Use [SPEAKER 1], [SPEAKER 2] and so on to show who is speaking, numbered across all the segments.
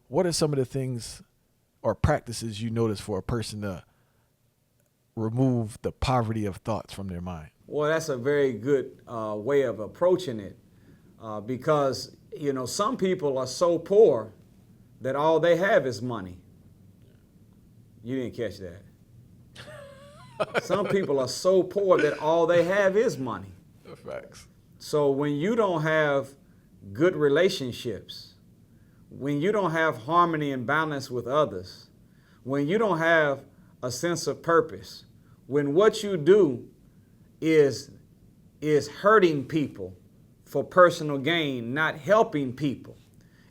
[SPEAKER 1] what are some of the things or practices you notice for a person to remove the poverty of thoughts from their mind?
[SPEAKER 2] Well, that's a very good way of approaching it because, some people are so poor that all they have is money. You didn't catch that. Some people are so poor that all they have is money.
[SPEAKER 1] Facts.
[SPEAKER 2] So when you don't have good relationships, when you don't have harmony and balance with others, when you don't have a sense of purpose, when what you do is hurting people for personal gain, not helping people,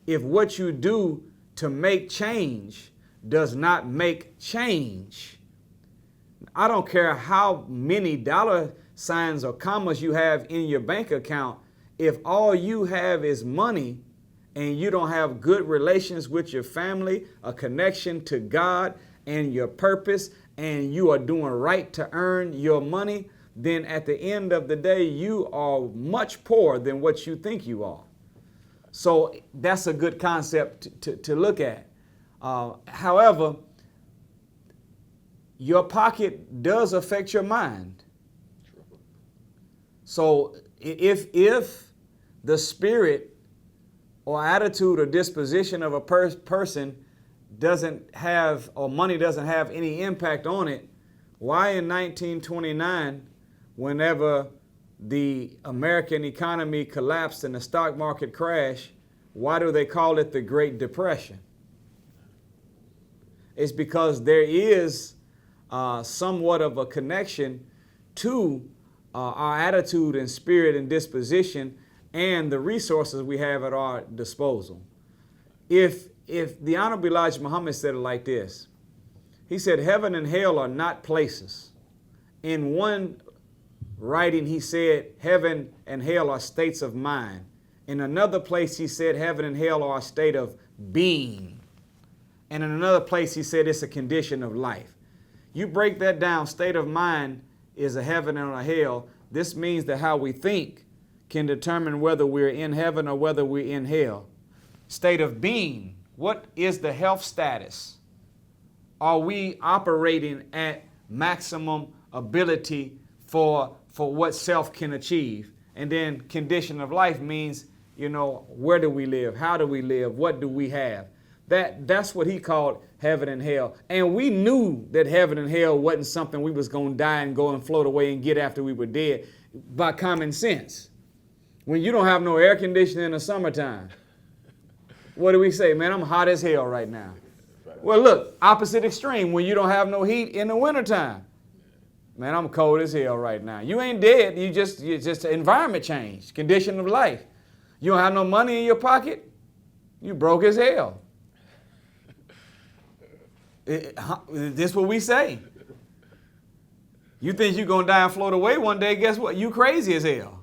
[SPEAKER 2] if what you do to make change does not make change, I don't care how many dollar signs or commas you have in your bank account, if all you have is money and you don't have good relations with your family, a connection to God and your purpose, and you are doing right to earn your money, then at the end of the day, you are much poorer than what you think you are. So that's a good concept to look at. However, your pocket does affect your mind. So if the spirit or attitude or disposition of a person doesn't have, or money doesn't have any impact on it, why in 1929, whenever the American economy collapsed and the stock market crashed, why do they call it the Great Depression? It's because there is somewhat of a connection to our attitude and spirit and disposition and the resources we have at our disposal. If the Honorable Elijah Muhammad said it like this, he said, heaven and hell are not places. In one writing, he said, heaven and hell are states of mind. In another place, he said, heaven and hell are a state of being. And in another place, he said, it's a condition of life. You break that down, state of mind is a heaven and a hell. This means that how we think can determine whether we're in heaven or whether we're in hell. State of being, what is the health status? Are we operating at maximum ability for what self can achieve? And then condition of life means, where do we live? How do we live? What do we have? That's what he called heaven and hell. And we knew that heaven and hell wasn't something we was going to die and go and float away and get after we were dead by common sense. When you don't have no air conditioning in the summertime, what do we say? Man, I'm hot as hell right now. Well, look, opposite extreme, when you don't have no heat in the wintertime. Man, I'm cold as hell right now. You ain't dead. You just environment change, condition of life. You don't have no money in your pocket. You broke as hell. This what we say. You think you're going to die and float away one day, guess what? You crazy as hell.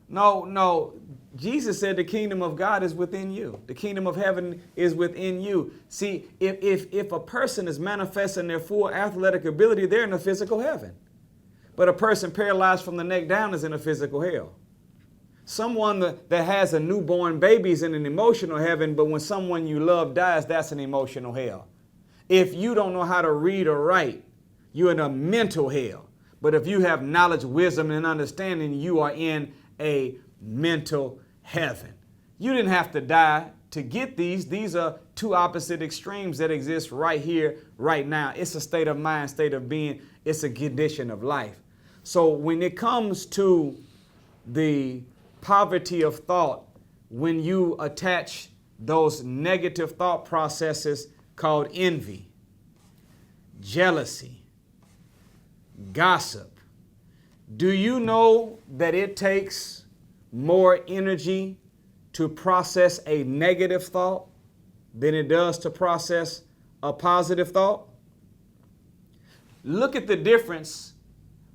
[SPEAKER 2] No. Jesus said the kingdom of God is within you. The kingdom of heaven is within you. See, if a person is manifesting their full athletic ability, they're in a physical heaven. But a person paralyzed from the neck down is in a physical hell. Someone that has a newborn baby is in an emotional heaven, but when someone you love dies, that's an emotional hell. If you don't know how to read or write, you're in a mental hell. But if you have knowledge, wisdom, and understanding, you are in a mental heaven. You didn't have to die to get these. These are two opposite extremes that exist right here, right now. It's a state of mind, state of being. It's a condition of life. So when it comes to the poverty of thought, when you attach those negative thought processes called envy, jealousy, gossip, do you know that it takes more energy to process a negative thought than it does to process a positive thought? Look at the difference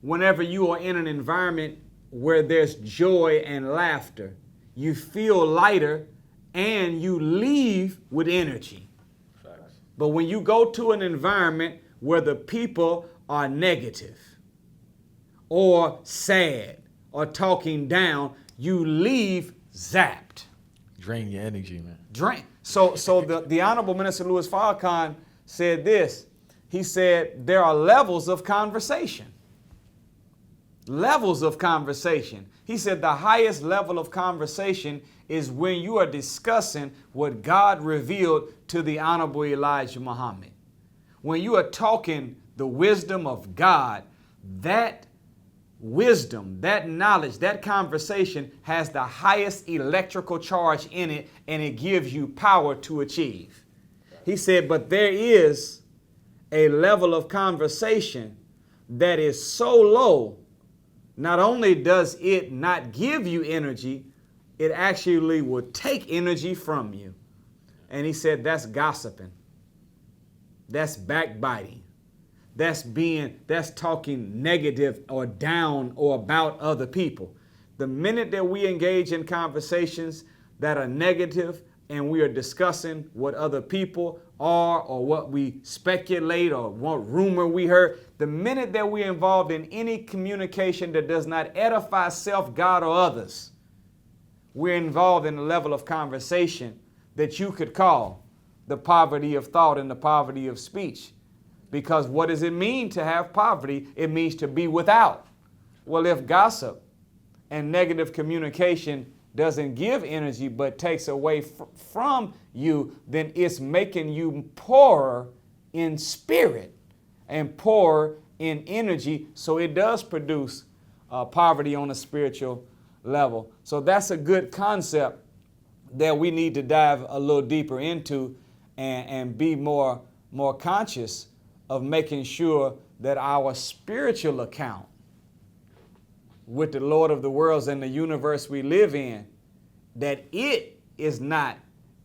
[SPEAKER 2] whenever you are in an environment where there's joy and laughter. You feel lighter and you leave with energy. Facts. But when you go to an environment where the people are negative or sad or talking down, you leave zapped.
[SPEAKER 1] Drain your energy, man.
[SPEAKER 2] Drain. So the Honorable Minister Louis Farrakhan said this. He said there are levels of conversation. Levels of conversation. He said the highest level of conversation is when you are discussing what God revealed to the Honorable Elijah Muhammad. When you are talking the wisdom of God, that wisdom, that knowledge, that conversation has the highest electrical charge in it, and it gives you power to achieve. He said, but there is a level of conversation that is so low, not only does it not give you energy, it actually will take energy from you. And he said that's gossiping. That's backbiting. That's talking negative or down or about other people. The minute that we engage in conversations that are negative and we are discussing what other people are or what we speculate or what rumor we heard, the minute that we're involved in any communication that does not edify self, God, or others, we're involved in a level of conversation that you could call the poverty of thought and the poverty of speech. Because what does it mean to have poverty? It means to be without. Well, if gossip and negative communication doesn't give energy but takes away from you, then it's making you poorer in spirit and poorer in energy. So it does produce poverty on a spiritual level. So that's a good concept that we need to dive a little deeper into and be more conscious of making sure that our spiritual account with the Lord of the worlds and the universe we live in, that it is not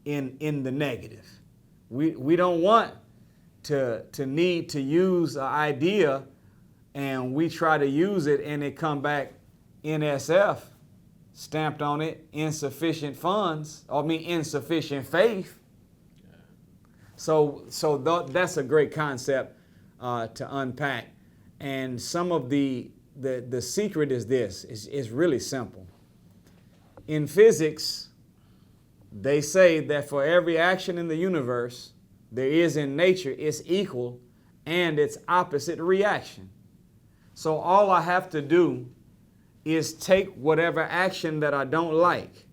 [SPEAKER 2] in the negative. We don't want to need to use an idea and we try to use it and it come back NSF, stamped on it, insufficient funds, insufficient faith. So that's a great concept to unpack. And some of the secret is this, is really simple. In physics, they say that for every action in the universe, there is in nature its equal and its opposite reaction. So all I have to do is take whatever action that I don't like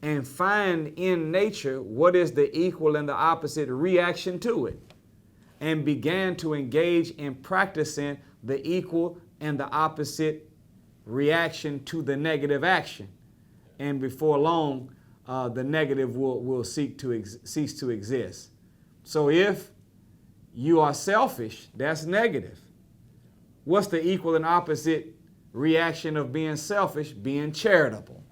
[SPEAKER 2] and find in nature what is the equal and the opposite reaction to it, and began to engage in practicing the equal and the opposite reaction to the negative action. And before long, the negative will cease to exist. So if you are selfish, that's negative. What's the equal and opposite reaction of being selfish? Being charitable.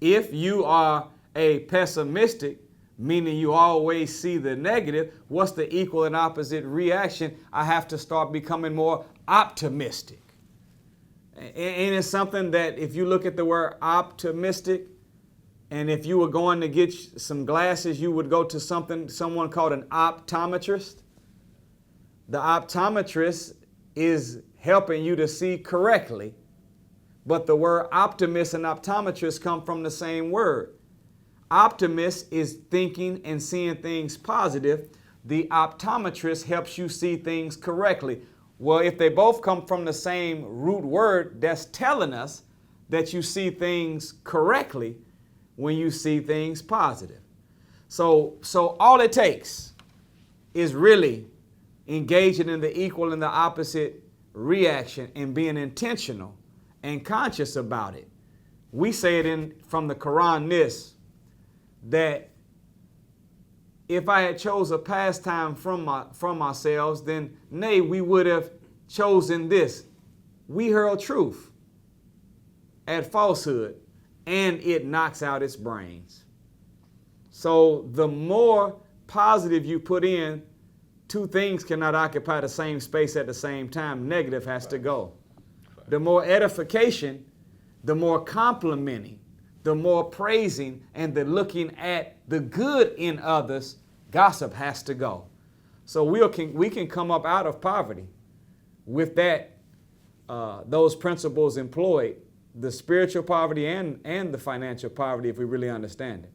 [SPEAKER 2] If you are a pessimistic, meaning you always see the negative, what's the equal and opposite reaction? I have to start becoming more optimistic. And it's something that if you look at the word optimistic, and if you were going to get some glasses, you would go to someone called an optometrist. The optometrist is helping you to see correctly, but the word optimist and optometrist come from the same word. Optimist is thinking and seeing things positive. The optometrist helps you see things correctly. Well, if they both come from the same root word, that's telling us that you see things correctly when you see things positive. So all it takes is really engaging in the equal and the opposite reaction and being intentional and conscious about it. We say it from the Quran this, that if I had chose a pastime from ourselves, then nay, we would have chosen this. We hurl truth at falsehood, and it knocks out its brains. So the more positive you put in, two things cannot occupy the same space at the same time. Negative has to go. The more edification, the more complimenting, the more praising, and the looking at the good in others, gossip has to go. So we can come up out of poverty with those principles employed the spiritual poverty and the financial poverty if we really understand it.